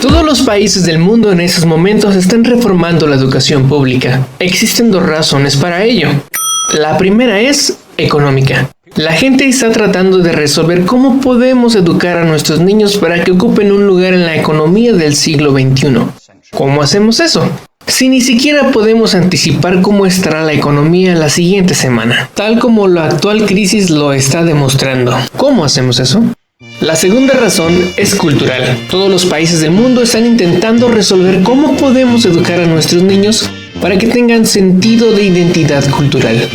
Todos los países del mundo en estos momentos están reformando la educación pública. Existen dos razones para ello. La primera es económica. La gente está tratando de resolver cómo podemos educar a nuestros niños para que ocupen un lugar en la economía del siglo XXI. ¿Cómo hacemos eso? Si ni siquiera podemos anticipar cómo estará la economía la siguiente semana, tal como la actual crisis lo está demostrando. ¿Cómo hacemos eso? La segunda razón es cultural. Todos los países del mundo están intentando resolver cómo podemos educar a nuestros niños para que tengan sentido de identidad cultural,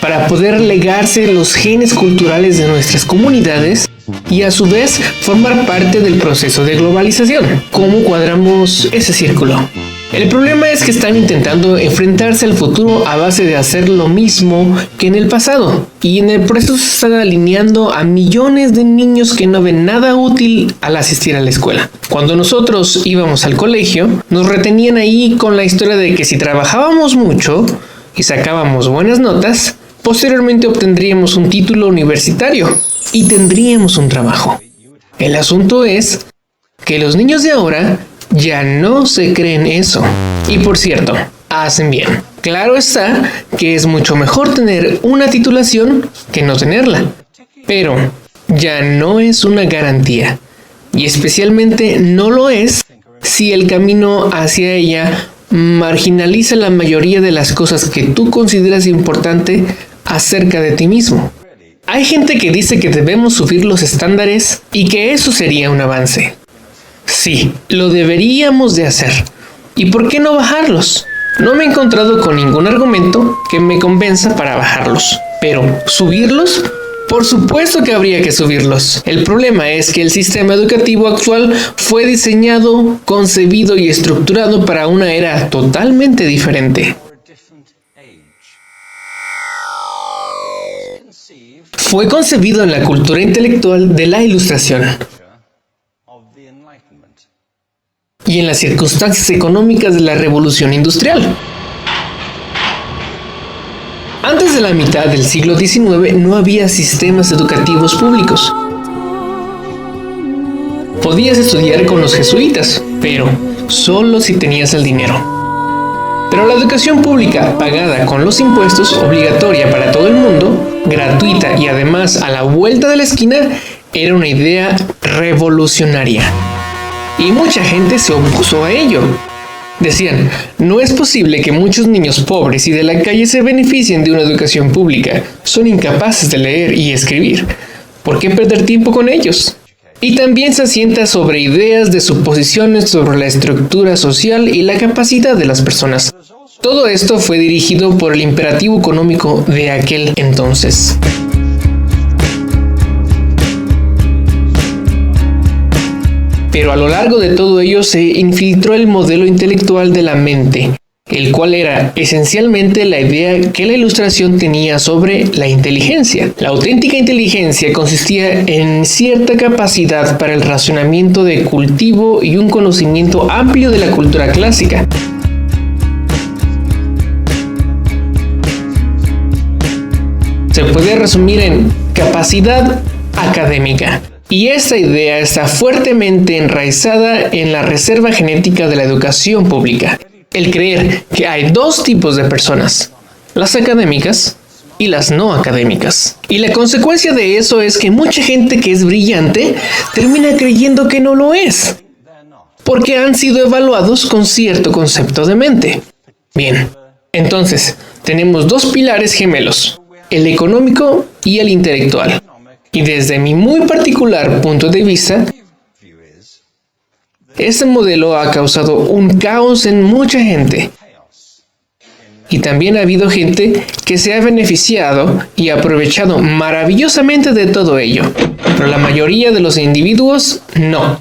para poder legarse los genes culturales de nuestras comunidades y a su vez formar parte del proceso de globalización. ¿Cómo cuadramos ese círculo? El problema es que están intentando enfrentarse al futuro a base de hacer lo mismo que en el pasado, y en el proceso se están alineando a millones de niños que no ven nada útil al asistir a la escuela. Cuando nosotros íbamos al colegio, nos retenían ahí con la historia de que si trabajábamos mucho y sacábamos buenas notas, posteriormente obtendríamos un título universitario y tendríamos un trabajo. El asunto es que los niños de ahora ya no se creen eso. Y por cierto, hacen bien. Claro está que es mucho mejor tener una titulación que no tenerla. Pero ya no es una garantía. Y especialmente no lo es si el camino hacia ella marginaliza la mayoría de las cosas que tú consideras importante acerca de ti mismo. Hay gente que dice que debemos subir los estándares y que eso sería un avance. Sí, lo deberíamos de hacer. ¿Y por qué no bajarlos? No me he encontrado con ningún argumento que me convenza para bajarlos. Pero, ¿subirlos? Por supuesto que habría que subirlos. El problema es que el sistema educativo actual fue diseñado, concebido y estructurado para una era totalmente diferente. Fue concebido en la cultura intelectual de la Ilustración y en las circunstancias económicas de la Revolución Industrial. Antes de la mitad del siglo XIX no había sistemas educativos públicos. Podías estudiar con los jesuitas, pero solo si tenías el dinero. Pero la educación pública, pagada con los impuestos, obligatoria para todo el mundo, gratuita y además a la vuelta de la esquina, era una idea revolucionaria. Y mucha gente se opuso a ello. Decían, no es posible que muchos niños pobres y de la calle se beneficien de una educación pública. Son incapaces de leer y escribir. ¿Por qué perder tiempo con ellos? Y también se asienta sobre ideas de suposiciones sobre la estructura social y la capacidad de las personas. Todo esto fue dirigido por el imperativo económico de aquel entonces. Pero a lo largo de todo ello se infiltró el modelo intelectual de la mente, el cual era esencialmente la idea que la Ilustración tenía sobre la inteligencia. La auténtica inteligencia consistía en cierta capacidad para el razonamiento de cultivo y un conocimiento amplio de la cultura clásica. Se puede resumir en capacidad académica. Y esta idea está fuertemente enraizada en la reserva genética de la educación pública. El creer que hay dos tipos de personas, las académicas y las no académicas. Y la consecuencia de eso es que mucha gente que es brillante termina creyendo que no lo es, porque han sido evaluados con cierto concepto de mente. Bien, entonces tenemos dos pilares gemelos, el económico y el intelectual. Y desde mi muy particular punto de vista, este modelo ha causado un caos en mucha gente. Y también ha habido gente que se ha beneficiado y aprovechado maravillosamente de todo ello. Pero la mayoría de los individuos no.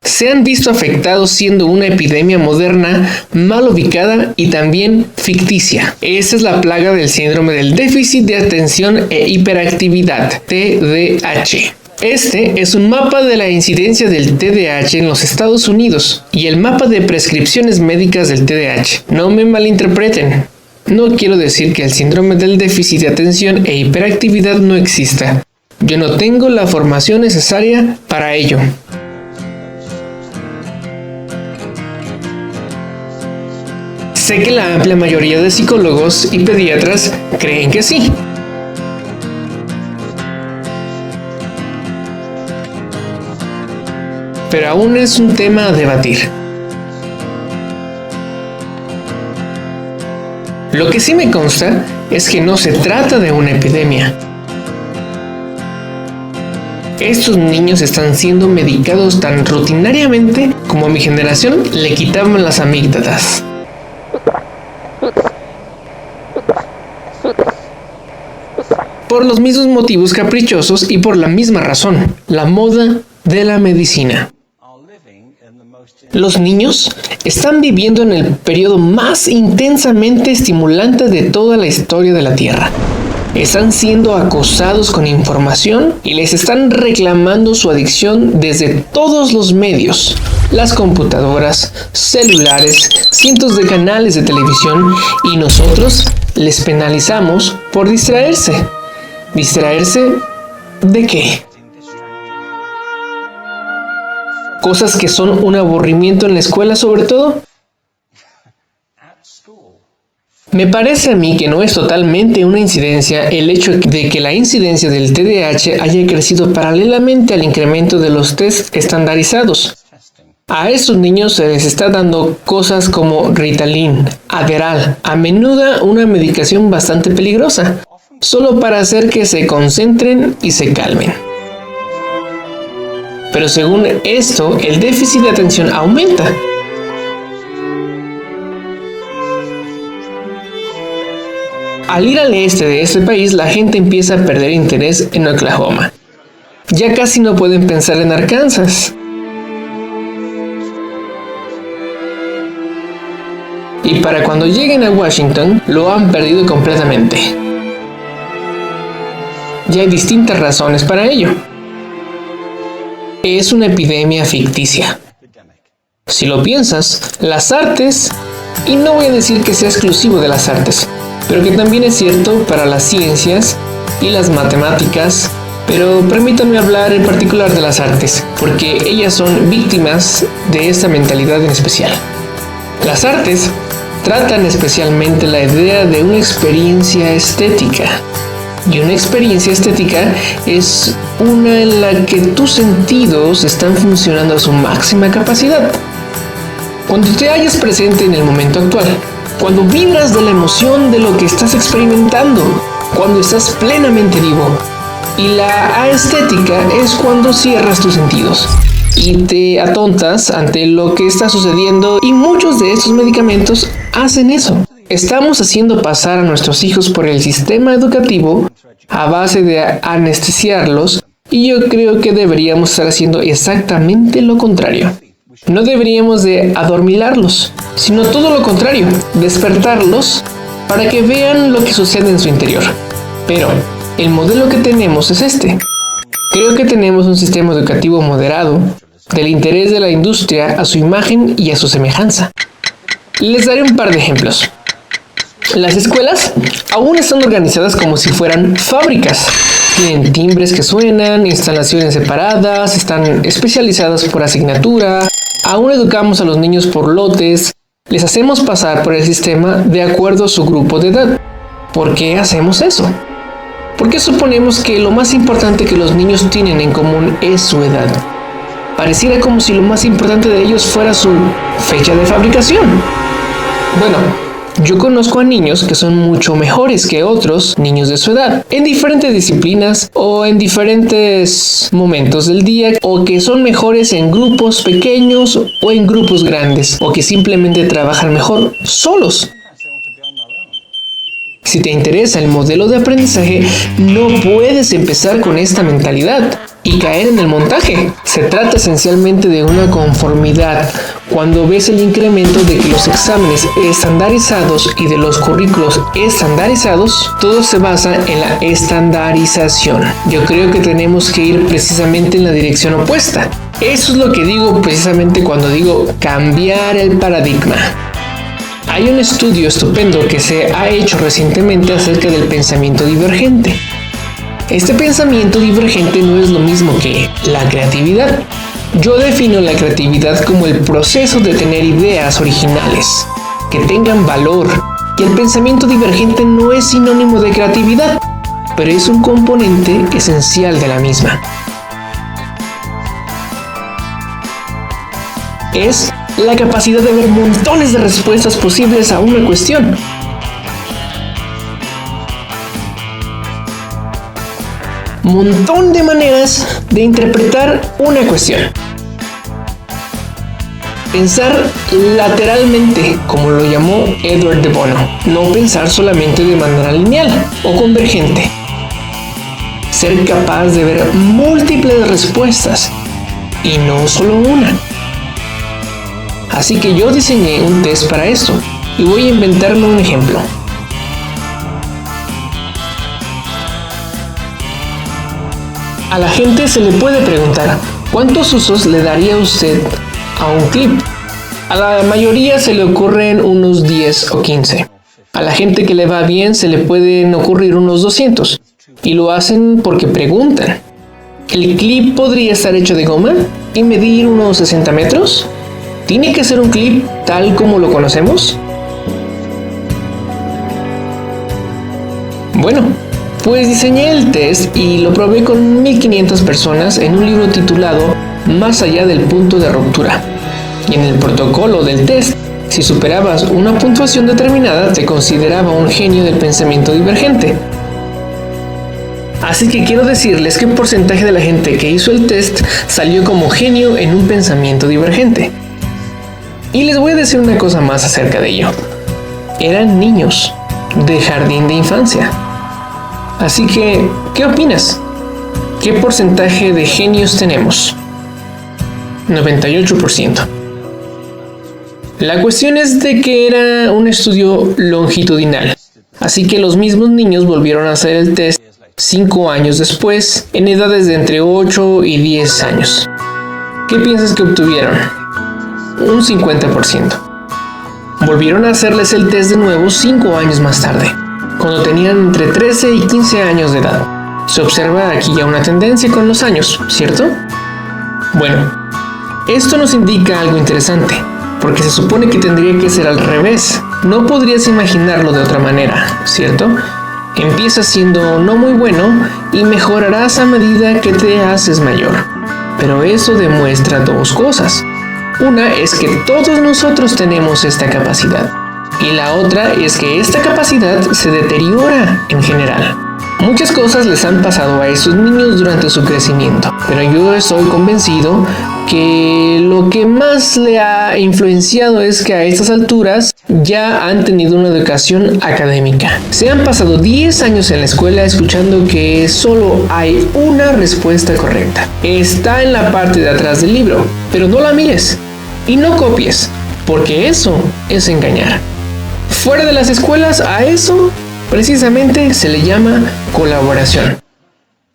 Se han visto afectados siendo una epidemia moderna mal ubicada y también ficticia. Esa es la plaga del síndrome del déficit de atención e hiperactividad, TDAH. Este es un mapa de la incidencia del TDAH en los Estados Unidos y el mapa de prescripciones médicas del TDAH. No me malinterpreten. No quiero decir que el síndrome del déficit de atención e hiperactividad no exista. Yo no tengo la formación necesaria para ello. Sé que la amplia mayoría de psicólogos y pediatras creen que sí. Pero aún es un tema a debatir. Lo que sí me consta es que no se trata de una epidemia. Estos niños están siendo medicados tan rutinariamente como a mi generación le quitaban las amígdalas. Por los mismos motivos caprichosos y por la misma razón, la moda de la medicina. Los niños están viviendo en el periodo más intensamente estimulante de toda la historia de la Tierra. Están siendo acosados con información y les están reclamando su adicción desde todos los medios. Las computadoras, celulares, cientos de canales de televisión y nosotros les penalizamos por distraerse. ¿Distraerse de qué? Cosas que son un aburrimiento en la escuela sobre todo. Me parece a mí que no es totalmente una incidencia el hecho de que la incidencia del TDAH haya crecido paralelamente al incremento de los test estandarizados. A estos niños se les está dando cosas como Ritalin, Adderall, a menudo una medicación bastante peligrosa, solo para hacer que se concentren y se calmen. Pero según esto, el déficit de atención aumenta. Al ir al este de este país, la gente empieza a perder interés en Oklahoma. Ya casi no pueden pensar en Arkansas. Y para cuando lleguen a Washington, lo han perdido completamente. Ya hay distintas razones para ello. Es una epidemia ficticia. Si lo piensas, las artes, y no voy a decir que sea exclusivo de las artes, pero que también es cierto para las ciencias y las matemáticas, pero permítanme hablar en particular de las artes, porque ellas son víctimas de esta mentalidad en especial. Las artes tratan especialmente la idea de una experiencia estética. Y una experiencia estética es una en la que tus sentidos están funcionando a su máxima capacidad. Cuando te hallas presente en el momento actual, cuando vibras de la emoción de lo que estás experimentando, cuando estás plenamente vivo. Y la aestética es cuando cierras tus sentidos y te atontas ante lo que está sucediendo, y muchos de estos medicamentos hacen eso. Estamos haciendo pasar a nuestros hijos por el sistema educativo a base de anestesiarlos, y yo creo que deberíamos estar haciendo exactamente lo contrario. No deberíamos de adormilarlos, sino todo lo contrario, despertarlos para que vean lo que sucede en su interior. Pero el modelo que tenemos es este. Creo que tenemos un sistema educativo moderado, del interés de la industria a su imagen y a su semejanza. Les daré un par de ejemplos. Las escuelas aún están organizadas como si fueran fábricas. Tienen timbres que suenan, instalaciones separadas, están especializadas por asignatura. Aún educamos a los niños por lotes. Les hacemos pasar por el sistema de acuerdo a su grupo de edad. ¿Por qué hacemos eso? Porque suponemos que lo más importante que los niños tienen en común es su edad. Pareciera como si lo más importante de ellos fuera su fecha de fabricación. Bueno, yo conozco a niños que son mucho mejores que otros niños de su edad, en diferentes disciplinas o en diferentes momentos del día, o que son mejores en grupos pequeños o en grupos grandes, o que simplemente trabajan mejor solos. Si te interesa el modelo de aprendizaje, no puedes empezar con esta mentalidad y caer en el montaje. Se trata esencialmente de una conformidad. Cuando ves el incremento de los exámenes estandarizados y de los currículos estandarizados, todo se basa en la estandarización. Yo creo que tenemos que ir precisamente en la dirección opuesta. Eso es lo que digo precisamente cuando digo cambiar el paradigma. Hay un estudio estupendo que se ha hecho recientemente acerca del pensamiento divergente. Este pensamiento divergente no es lo mismo que la creatividad. Yo defino la creatividad como el proceso de tener ideas originales, que tengan valor, y el pensamiento divergente no es sinónimo de creatividad, pero es un componente esencial de la misma. Es la capacidad de ver montones de respuestas posibles a una cuestión. Montón de maneras de interpretar una cuestión. Pensar lateralmente, como lo llamó Edward de Bono, no pensar solamente de manera lineal o convergente. Ser capaz de ver múltiples respuestas y no solo una. Así que yo diseñé un test para esto y voy a inventarme un ejemplo. A la gente se le puede preguntar ¿cuántos usos le daría usted a un clip? A la mayoría se le ocurren unos 10 o 15. A la gente que le va bien se le pueden ocurrir unos 200. Y lo hacen porque preguntan. ¿El clip podría estar hecho de goma y medir unos 60 metros? ¿Tiene que ser un clip tal como lo conocemos? Bueno, pues diseñé el test y lo probé con 1500 personas en un libro titulado Más allá del punto de ruptura. Y en el protocolo del test, si superabas una puntuación determinada, te consideraba un genio del pensamiento divergente. Así que quiero decirles qué porcentaje de la gente que hizo el test salió como genio en un pensamiento divergente. Y les voy a decir una cosa más acerca de ello. Eran niños de jardín de infancia. Así que, ¿qué opinas? ¿Qué porcentaje de genios tenemos? 98%. La cuestión es de que era un estudio longitudinal. Así que los mismos niños volvieron a hacer el test 5 años después, en edades de entre 8 y 10 años. ¿Qué piensas que obtuvieron? Un 50%. Volvieron a hacerles el test de nuevo 5 años más tarde, cuando tenían entre 13 y 15 años de edad. Se observa aquí ya una tendencia con los años, ¿cierto? Bueno, esto nos indica algo interesante, porque se supone que tendría que ser al revés. No podrías imaginarlo de otra manera, ¿cierto? Empiezas siendo no muy bueno y mejorarás a medida que te haces mayor. Pero eso demuestra dos cosas. Una es que todos nosotros tenemos esta capacidad. Y la otra es que esta capacidad se deteriora en general. Muchas cosas les han pasado a esos niños durante su crecimiento, pero yo estoy convencido que lo que más le ha influenciado es que a estas alturas ya han tenido una educación académica. Se han pasado 10 años en la escuela escuchando que solo hay una respuesta correcta. Está en la parte de atrás del libro, pero no la mires y no copies, porque eso es engañar. Fuera de las escuelas, a eso precisamente se le llama colaboración.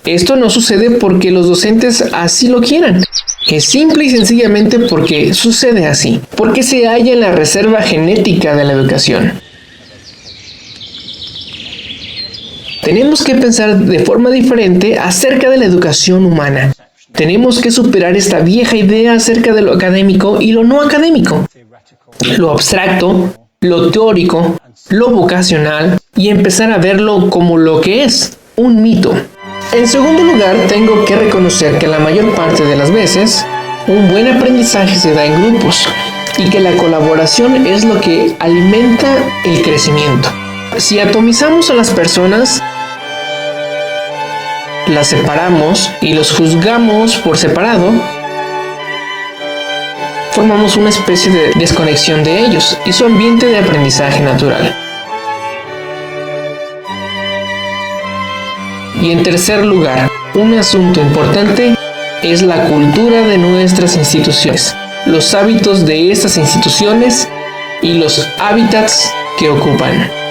Esto no sucede porque los docentes así lo quieran. Es simple y sencillamente porque sucede así, porque se halla en la reserva genética de la educación. Tenemos que pensar de forma diferente acerca de la educación humana. Tenemos que superar esta vieja idea acerca de lo académico y lo no académico, lo abstracto, lo teórico, lo vocacional, y empezar a verlo como lo que es, un mito. En segundo lugar, tengo que reconocer que la mayor parte de las veces, un buen aprendizaje se da en grupos y que la colaboración es lo que alimenta el crecimiento. Si atomizamos a las personas, las separamos y los juzgamos por separado, formamos una especie de desconexión de ellos y su ambiente de aprendizaje natural. Y en tercer lugar, un asunto importante es la cultura de nuestras instituciones, los hábitos de estas instituciones y los hábitats que ocupan.